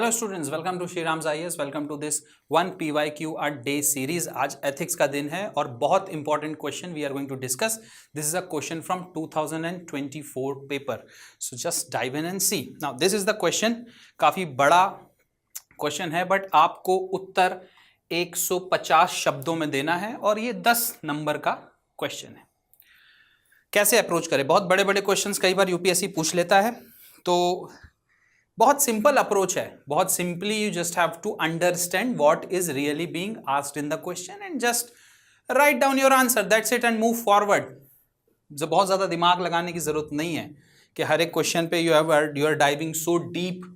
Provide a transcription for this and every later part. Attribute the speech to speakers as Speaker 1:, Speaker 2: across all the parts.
Speaker 1: Hello students, welcome to Shriram's IAS। Welcome to this one PYQ a day series. आज ethics का दिन है और बहुत important question we are going to discuss. This is a question from 2024 paper, so just dive in and see. Now this is the question. काफी बड़ा question है but आपको उत्तर 150 शब्दों में देना है और ये 10 नंबर का क्वेश्चन है। कैसे अप्रोच करें? बहुत बड़े बड़े क्वेश्चंस कई बार यूपीएससी पूछ लेता है, तो बहुत सिंपल अप्रोच है। बहुत simply you just have to understand what is really being asked in the question and just write down your answer, that's it, and move forward. जो बहुत ज्यादा दिमाग लगाने की जरूरत नहीं है कि हर एक क्वेश्चन पे you are diving so deep,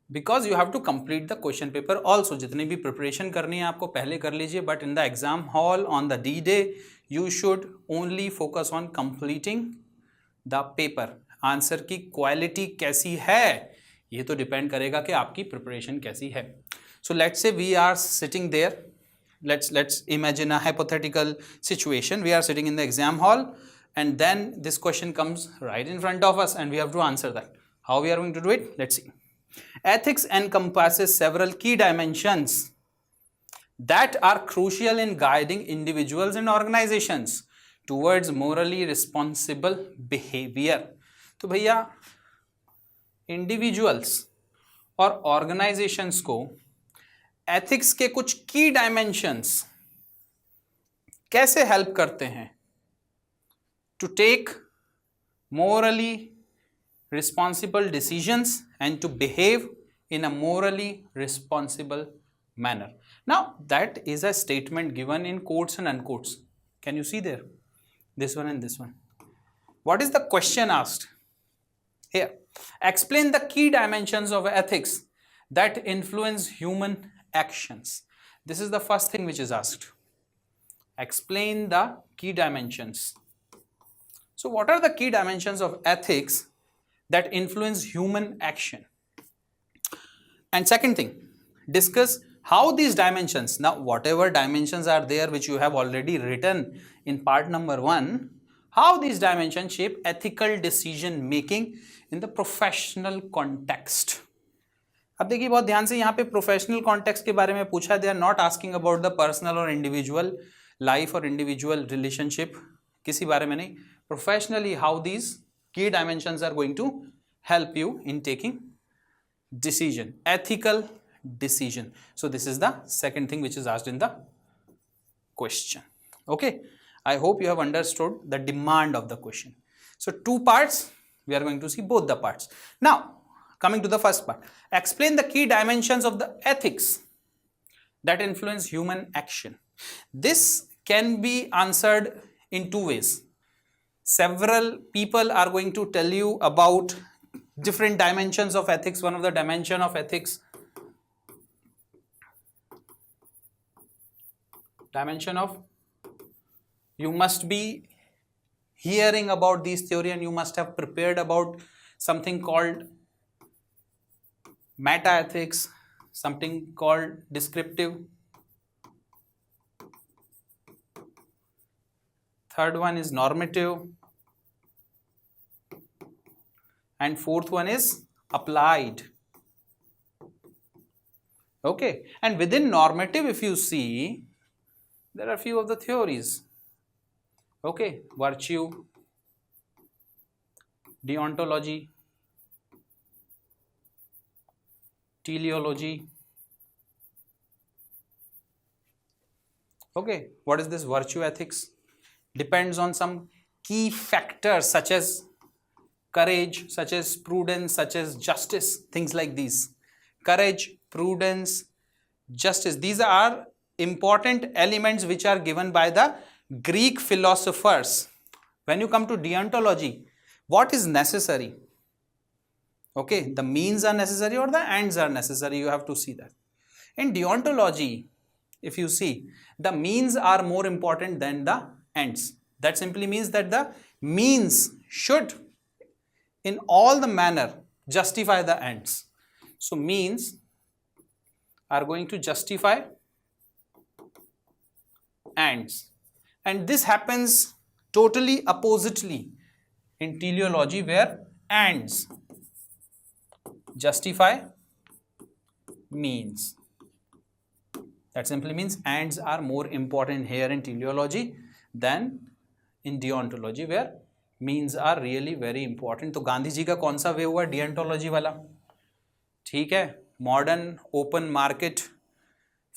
Speaker 1: because you have to complete the question paper also. जितनी भी प्रिपरेशन करनी है आपको पहले कर लीजिए, but in the exam hall on the D day you should only focus on completing the paper. Answer की quality कैसी है ये तो डिपेंड करेगा कि आपकी प्रिपरेशन कैसी है। So let's say we are sitting there, let's imagine a hypothetical situation. We are sitting in the exam hall and then this question comes right in front of us and we have to answer that. How we are going to do it? Let's see. Ethics encompasses several key dimensions that are crucial in guiding individuals and organizations towards morally responsible behavior. तो भैया individuals और organisations को ethics के कुछ की dimensions कैसे help करते हैं to take morally responsible decisions and to behave in a morally responsible manner. Now that is a statement given in quotes and unquotes. Can you see there? This one and this one. What is the question asked here? Explain the key dimensions of ethics that influence human actions. This is the first thing which is asked. Explain the key dimensions. So what are the key dimensions of ethics that influence human action? And second thing, discuss how these dimensions, now whatever dimensions are there which you have already written in part number 1, how these dimensions shape ethical decision making in the professional context. अब देखिए बहुत ध्यान से, यहाँ पे professional context के बारे में पूछा. They are not asking about the personal और इंडिविजुअल लाइफ और इंडिविजुअल रिलेशनशिप, किसी बारे में नहीं. Professionally how these key dimensions are going to help you in taking decision, ethical decision. So this is the second thing which is asked in the question. Okay, I hope you have understood the demand of the question. So two parts, we are going to see both the parts. Now coming to the first part, explain the key dimensions of the ethics that influence human action. This can be answered in two ways. Several people are going to tell you about different dimensions of ethics. One of the dimension of ethics, dimension of, you must be hearing about these theory and you must have prepared about something called meta ethics, something called descriptive. Third one is normative, and fourth one is applied. Okay, and within normative if you see, there are few of the theories. Okay, virtue, deontology, teleology. Okay, what is this virtue ethics? Depends on some key factors such as courage, such as prudence, such as justice, things like these. Courage, prudence, justice, these are important elements which are given by the Greek philosophers. When you come to deontology, what is necessary? Okay, the means are necessary or the ends are necessary, you have to see that. In deontology, if you see, the means are more important than the ends. That simply means that the means should in all the manner justify the ends. So means are going to justify ends, and this happens totally oppositely in teleology, where ends justify means. That simply means ands are more important here in teleology than in deontology, where means are really very important. तो गांधी जी का कौन सा वे हुआ? डियंटोलॉजी वाला, ठीक है. Modern open market,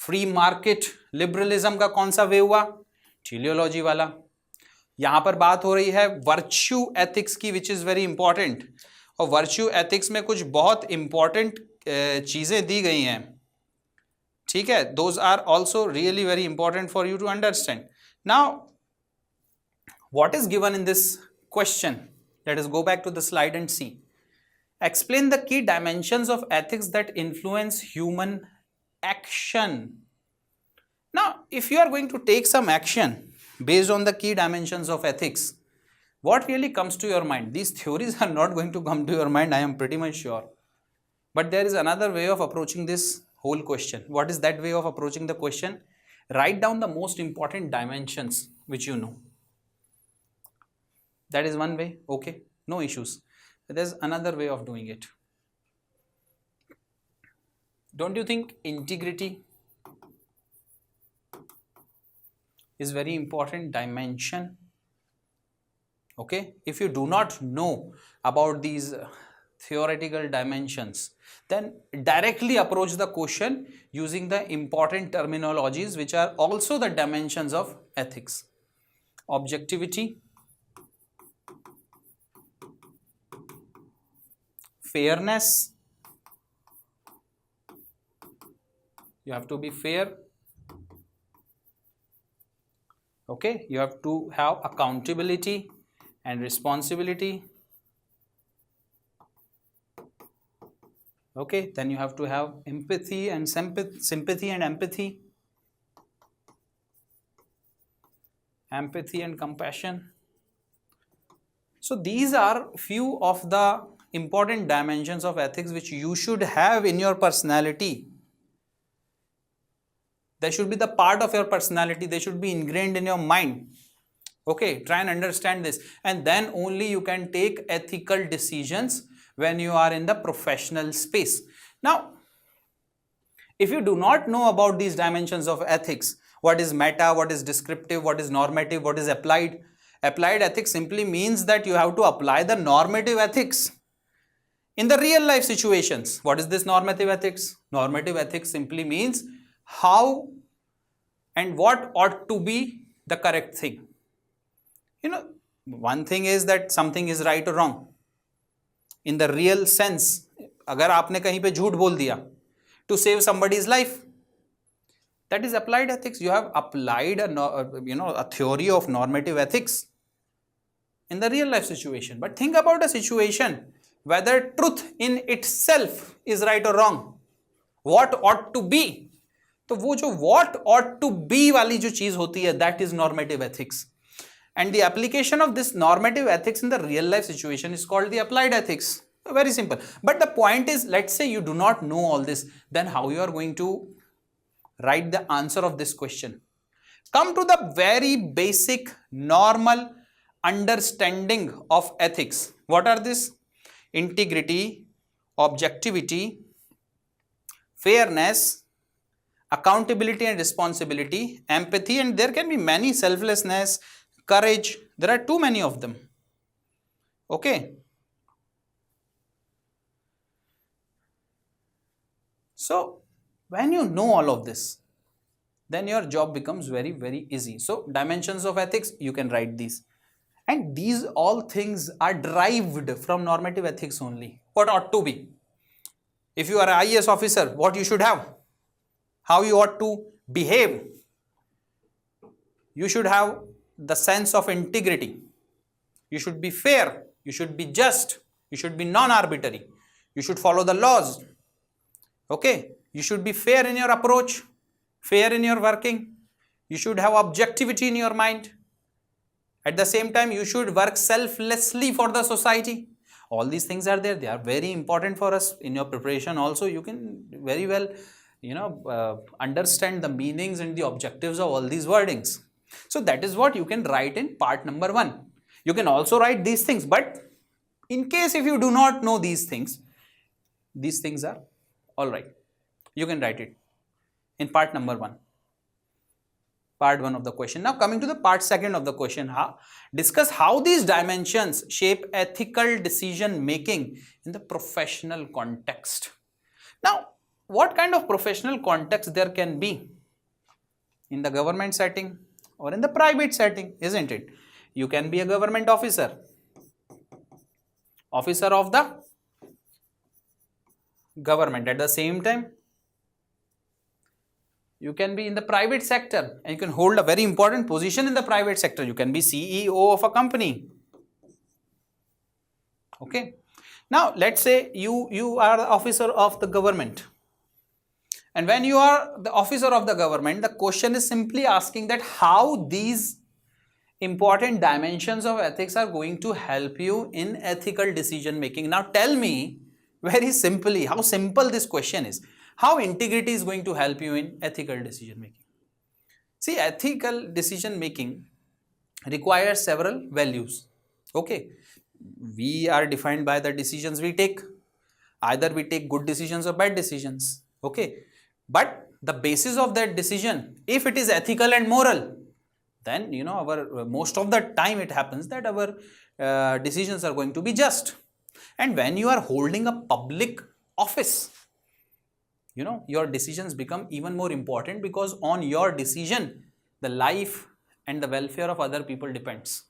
Speaker 1: free market liberalism का कौन सा वे हुआ? टेलियोलॉजी वाला. यहां पर बात हो रही है वर्च्यू एथिक्स की, विच इज वेरी इंपॉर्टेंट. और वर्च्यू एथिक्स में कुछ बहुत इंपॉर्टेंट चीजें दी गई हैं, ठीक है. Those are also really very important for you to understand. Now what is given in this question? Let us go back to the slide and see. Explain the key dimensions of ethics that influence human action. Now, if you are going to take some action based on the key dimensions of ethics, what really comes to your mind? These theories are not going to come to your mind, I am pretty much sure. But there is another way of approaching this whole question. What is that way of approaching the question? Write down the most important dimensions which you know. That is one way, okay, no issues. There's another way of doing it. Don't you think integrity is very important dimension? Okay, if you do not know about these theoretical dimensions, then directly approach the question using the important terminologies which are also the dimensions of ethics. Objectivity, fairness, you have to be fair, okay, you have to have accountability and responsibility, okay, then you have to have empathy and sympathy and empathy and compassion. So these are few of the important dimensions of ethics which you should have in your personality. They should be the part of your personality. They should be ingrained in your mind. Okay, try and understand this, and then only you can take ethical decisions when you are in the professional space. Now, if you do not know about these dimensions of ethics, what is meta, what is descriptive, what is normative, what is applied? Applied ethics simply means that you have to apply the normative ethics in the real life situations. What is this normative ethics? Normative ethics simply means how and what ought to be the correct thing. You know, one thing is that something is right or wrong. In the real sense, अगर आपने कहीं पे झूठ बोल दिया to save somebody's life, that is applied ethics. You have applied a theory of normative ethics in the real life situation. But think about a situation whether truth in itself is right or wrong, what ought to be. तो वो जो what ought to be वाली जो चीज होती है, that is normative ethics. And the application of this normative ethics in the real life situation is called the applied ethics. Very simple. But the point is, let's say you do not know all this, then how you are going to write the answer of this question? Come to the very basic normal understanding of ethics. What are these? Integrity, objectivity, fairness, accountability and responsibility, empathy, and there can be many, selflessness, courage. There are too many of them. Okay. So when you know all of this, then your job becomes very, very easy. So dimensions of ethics, you can write these. And these all things are derived from normative ethics only. What ought to be? If you are an IAS officer, what you should have? How you ought to behave? You should have the sense of integrity. You should be fair. You should be just. You should be non-arbitrary. You should follow the laws. Okay? You should be fair in your approach, fair in your working. You should have objectivity in your mind. At the same time, you should work selflessly for the society. All these things are there. They are very important for us in your preparation. Also, you can very well, understand the meanings and the objectives of all these wordings. So that is what you can write in part number 1. You can also write these things, but in case if you do not know these things are all right. You can write it in part number 1. Part 1 of the question. Now coming to the part 2 of the question, discuss how these dimensions shape ethical decision making in the professional context. Now, what kind of professional context there can be in the government setting or in the private setting, isn't it? You can be a government officer, officer of the government. At the same time, you can be in the private sector and you can hold a very important position in the private sector. You can be CEO of a company. Okay. Now, let's say you are the officer of the government. And when you are the officer of the government, the question is simply asking that how these important dimensions of ethics are going to help you in ethical decision making. Now, tell me very simply how simple this question is. How integrity is going to help you in ethical decision making? See, ethical decision making requires several values. Okay, we are defined by the decisions we take. Either we take good decisions or bad decisions. Okay, but the basis of that decision, if it is ethical and moral, then our most of the time it happens that our decisions are going to be just. And when you are holding a public office, your decisions become even more important, because on your decision the life and the welfare of other people depends.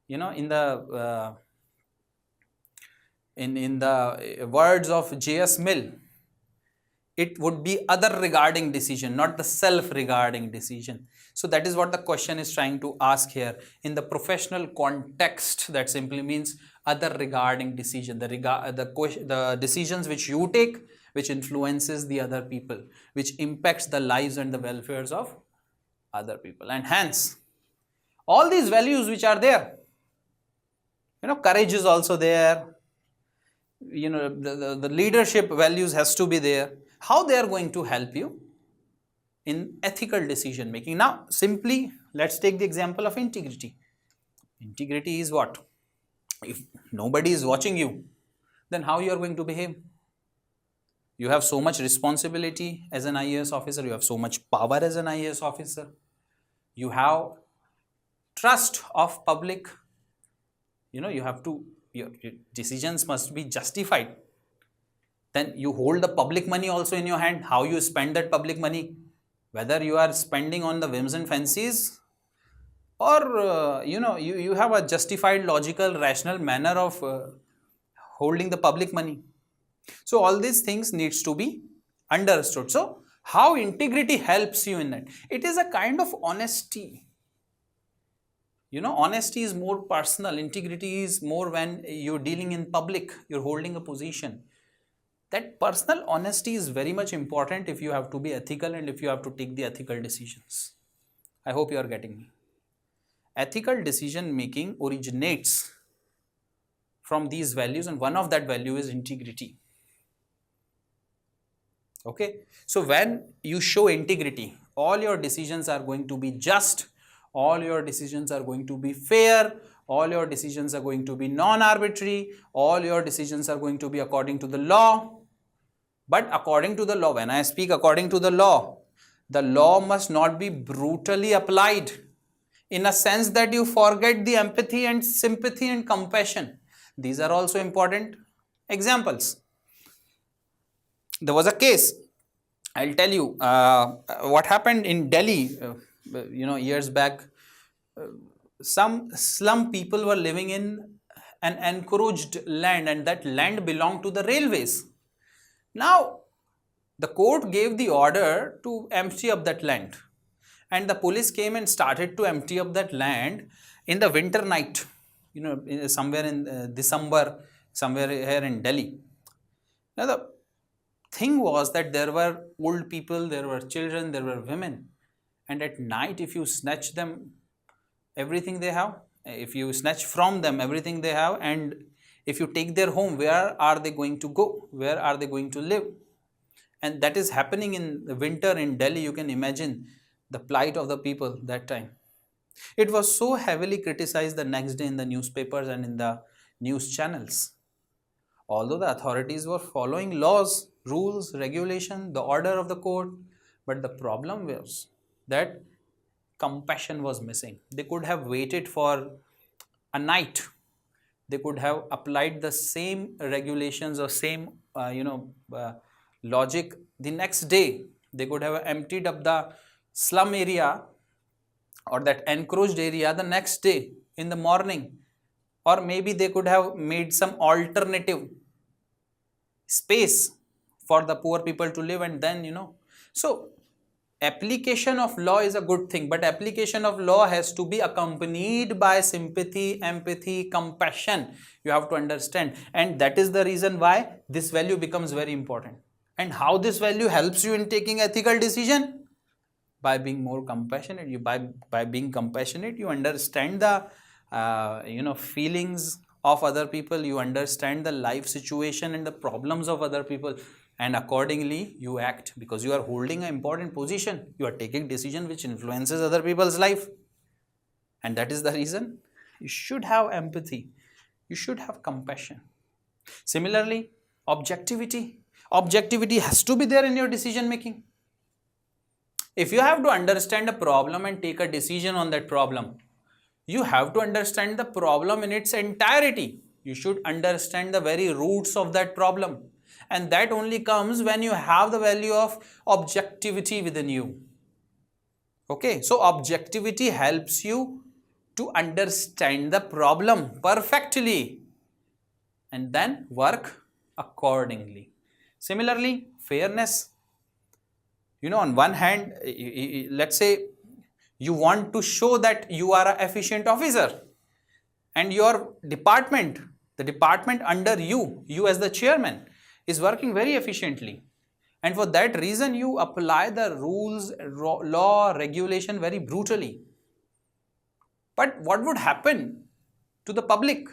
Speaker 1: In the in the words of J.S. Mill, it would be other regarding decision, not the self regarding decision. So that is what the question is trying to ask here. In the professional context, that simply means other regarding decision, the decisions which you take, which influences the other people, which impacts the lives and the welfares of other people. And hence, all these values which are there, courage is also there, the leadership values has to be there. How they are going to help you in ethical decision making? Now, simply, let's take the example of integrity. Integrity is what? If nobody is watching you, then how you are going to behave? You have so much responsibility as an IAS officer. You have so much power as an IAS officer. You have trust of public. You have to, your decisions must be justified. Then you hold the public money also in your hand. How you spend that public money, whether you are spending on the whims and fancies, or you have a justified, logical, rational manner of holding the public money. So all these things needs to be understood. So how integrity helps you in that? It is a kind of honesty. Honesty is more personal. Integrity is more when you're dealing in public, you're holding a position. That personal honesty is very much important if you have to be ethical and if you have to take the ethical decisions. I hope you are getting me. Ethical decision making originates from these values, and one of that value is integrity. Okay, so when you show integrity, all your decisions are going to be just, all your decisions are going to be fair, all your decisions are going to be non-arbitrary, all your decisions are going to be according to the law. But according to the law, when I speak according to the law must not be brutally applied in a sense that you forget the empathy and sympathy and compassion. These are also important examples. There was a case, I'll tell you what happened in Delhi, years back. Some slum people were living in an encroached land, and that land belonged to the railways. Now, the court gave the order to empty up that land, and the police came and started to empty up that land in the winter night, somewhere in December, somewhere here in Delhi. Now, the thing was that there were old people, there were children, there were women, and at night if you snatch them everything they have, if you snatch from them everything they have, and if you take their home, where are they going to go? Where are they going to live? And that is happening in the winter in Delhi. You can imagine the plight of the people that time. It was so heavily criticized the next day in the newspapers and in the news channels. Although the authorities were following laws, rules, regulation, the order of the court. But the problem was that compassion was missing. They could have waited for a night. They could have applied the same regulations or same logic the next day. They could have emptied up the slum area or that encroached area the next day in the morning, or maybe they could have made some alternative space for the poor people to live, and then so application of law is a good thing, but application of law has to be accompanied by sympathy, empathy, compassion. You have to understand, and that is the reason why this value becomes very important. And how this value helps you in taking ethical decision? By being more compassionate. By being compassionate, you understand the feelings of other people, you understand the life situation and the problems of other people, and accordingly you act, because you are holding an important position. You are taking decision which influences other people's life, and that is the reason you should have empathy, you should have compassion. Similarly, objectivity has to be there in your decision making. If you have to understand a problem and take a decision on that problem, you have to understand the problem in its entirety. You should understand the very roots of that problem. And that only comes when you have the value of objectivity within you. Okay, so objectivity helps you to understand the problem perfectly and then work accordingly. Similarly, fairness. On one hand, let's say you want to show that you are an efficient officer and your department, the department under you as the chairman, is working very efficiently. And for that reason, you apply the rules, law, regulation very brutally. But what would happen to the public?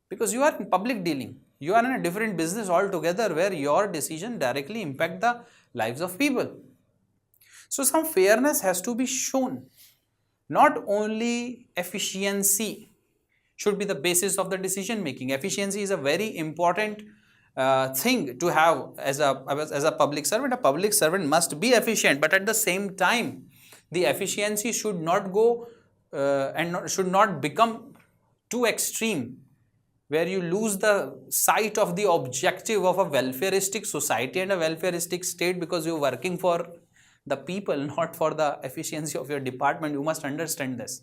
Speaker 1: Because you are in public dealing. You are in a different business altogether where your decision directly impact the lives of people. So some fairness has to be shown. Not only efficiency should be the basis of the decision making. Efficiency is a very important thing to have as a public servant. A public servant must be efficient, but at the same time, the efficiency should not go should not become too extreme, where you lose the sight of the objective of a welfareistic society and a welfareistic state because you're working for the people, not for the efficiency of your department. You must understand this.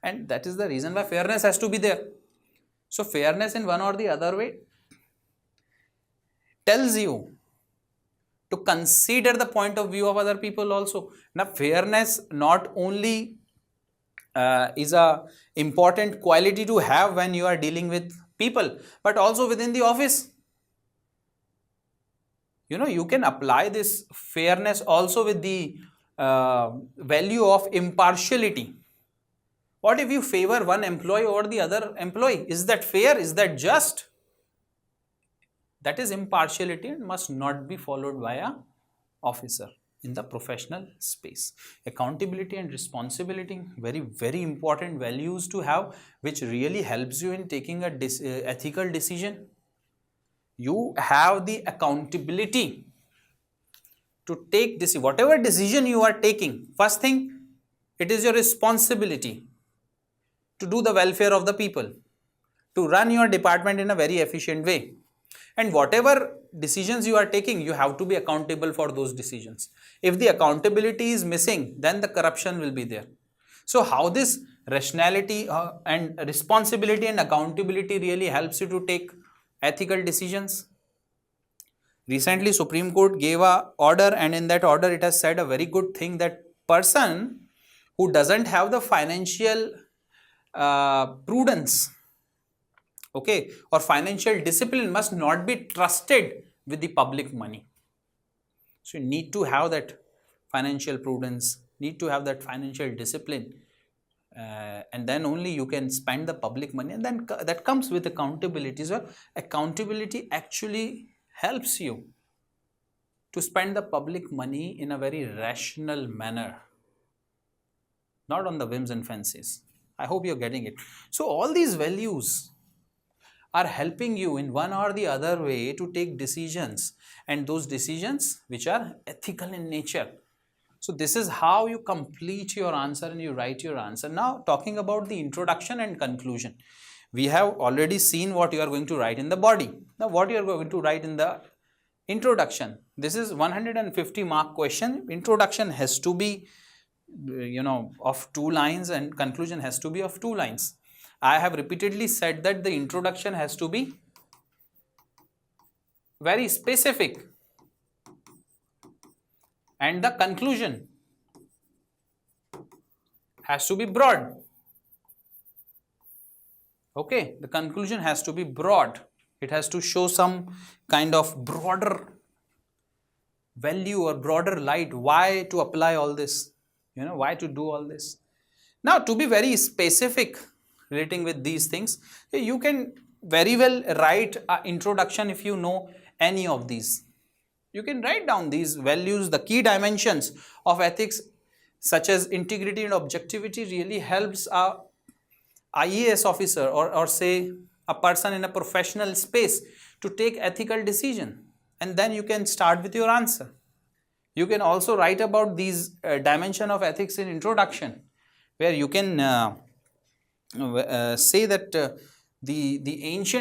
Speaker 1: And that is the reason why fairness has to be there. So fairness in one or the other way tells you to consider the point of view of other people also. Now fairness not only is a important quality to have when you are dealing with people, but also within the office. You can apply this fairness also with the value of impartiality. What if you favor one employee over the other employee? Is that fair? Is that just? That is impartiality and must not be followed by an officer in the professional space. Accountability and responsibility, very, very important values to have, which really helps you in taking a ethical decision. You have the accountability to take this, whatever decision you are taking. First thing, it is your responsibility to do the welfare of the people, to run your department in a very efficient way. And whatever decisions you are taking, you have to be accountable for those decisions. If the accountability is missing, then the corruption will be there. So how this rationality and responsibility and accountability really helps you to take ethical decisions? Recently, Supreme Court gave a order, and in that order it has said a very good thing, that person who doesn't have the financial prudence, okay, or financial discipline must not be trusted with the public money. So you need to have that financial prudence, need to have that financial discipline, and then only you can spend the public money, and then that comes with accountability. So accountability actually helps you to spend the public money in a very rational manner, not on the whims and fancies. I hope you're getting it. So all these values are helping you in one or the other way to take decisions, and those decisions which are ethical in nature. So this is how you complete your answer and you write your answer. Now talking about the introduction and conclusion. We have already seen what you are going to write in the body. Now what you are going to write in the introduction. This is 150 mark question. Introduction has to be of 2 lines and conclusion has to be of 2 lines. I have repeatedly said that the introduction has to be very specific and the conclusion has to be broad. Okay, the conclusion has to be broad. It has to show some kind of broader value or broader light. Why to apply all this? Why to do all this? Now, to be very specific relating with these things, you can very well write an introduction if you know any of these. You can write down these values, the key dimensions of ethics such as integrity and objectivity really helps a IAS officer or say a person in a professional space to take ethical decision, and then you can start with your answer. You can also write about these dimension of ethics in introduction, where you can say that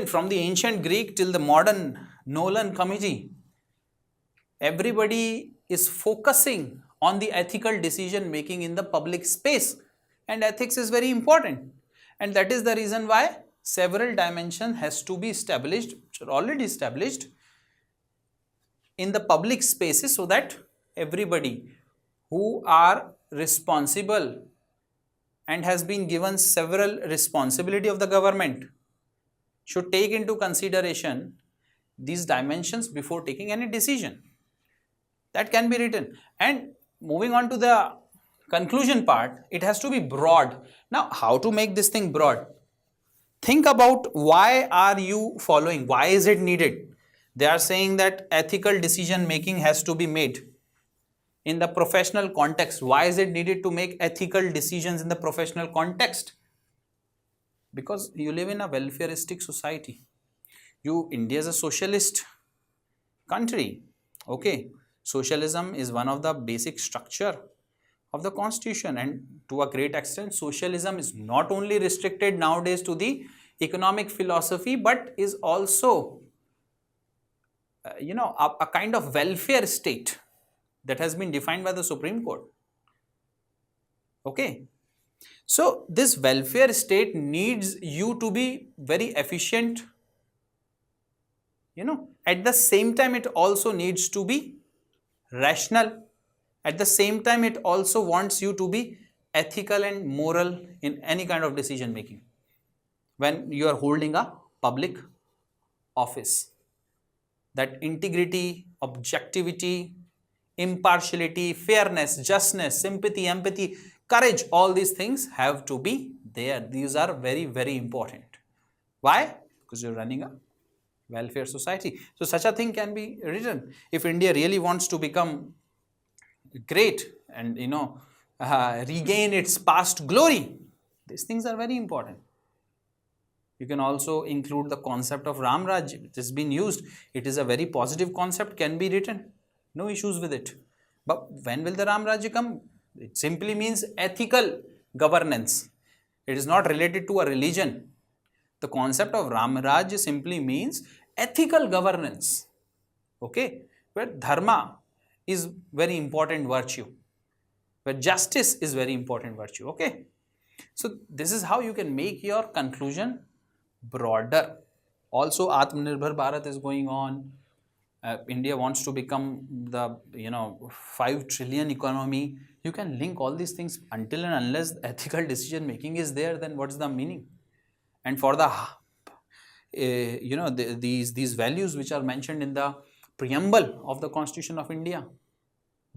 Speaker 1: from the ancient Greek till the modern Nolan Committee, everybody is focusing on the ethical decision making in the public space, and ethics is very important. And that is the reason why several dimensions has to be established, which are already established in the public spaces, so that everybody who are responsible and has been given several responsibility of the government should take into consideration these dimensions before taking any decision. That can be written. And moving on to the conclusion part, it has to be broad. Now, how to make this thing broad? Think about why are you following? Why is it needed? They are saying that ethical decision making has to be made in the professional context. Why is it needed to make ethical decisions in the professional context? Because you live in a welfareistic society. India is a socialist country. Okay, socialism is one of the basic structure of the constitution, and to a great extent socialism is not only restricted nowadays to the economic philosophy, but is also a kind of welfare state that has been defined by the Supreme Court. Okay, so this welfare state needs you to be very efficient. At the same time it also needs to be rational. At the same time it also wants you to be ethical and moral in any kind of decision making when you are holding a public office. That integrity, objectivity, impartiality, fairness, justness, sympathy, empathy, courage, all these things have to be there. These are very, very important. Why? Because you're running a welfare society. So such a thing can be written. If India really wants to become great and regain its past glory, these things are very important. You can also include the concept of Ram Raj. It has been used. It is a very positive concept, can be written. No issues with it. But when will the Ram Raj come? It simply means ethical governance. It is not related to a religion. The concept of Ram Raj simply means ethical governance. Okay, where dharma is very important virtue, where justice is very important virtue. Okay, so this is how you can make your conclusion broader. Also, Atmanirbhar Bharat is going on. India wants to become the 5 trillion economy. You can link all these things. Until and unless ethical decision making is there, then what's the meaning? And for the these values which are mentioned in the preamble of the Constitution of India,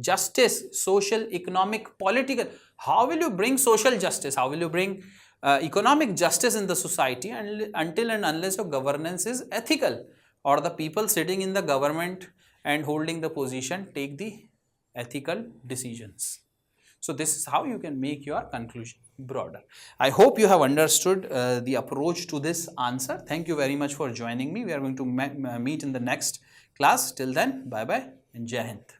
Speaker 1: justice, social, economic, political. How will you bring social justice? How will you bring economic justice in the society until and unless your governance is ethical, or the people sitting in the government and holding the position take the ethical decisions? So this is how you can make your conclusion broader. I hope you have understood the approach to this answer. Thank you very much for joining me. We are going to meet in the next class. Till then, bye bye and Jai Hind.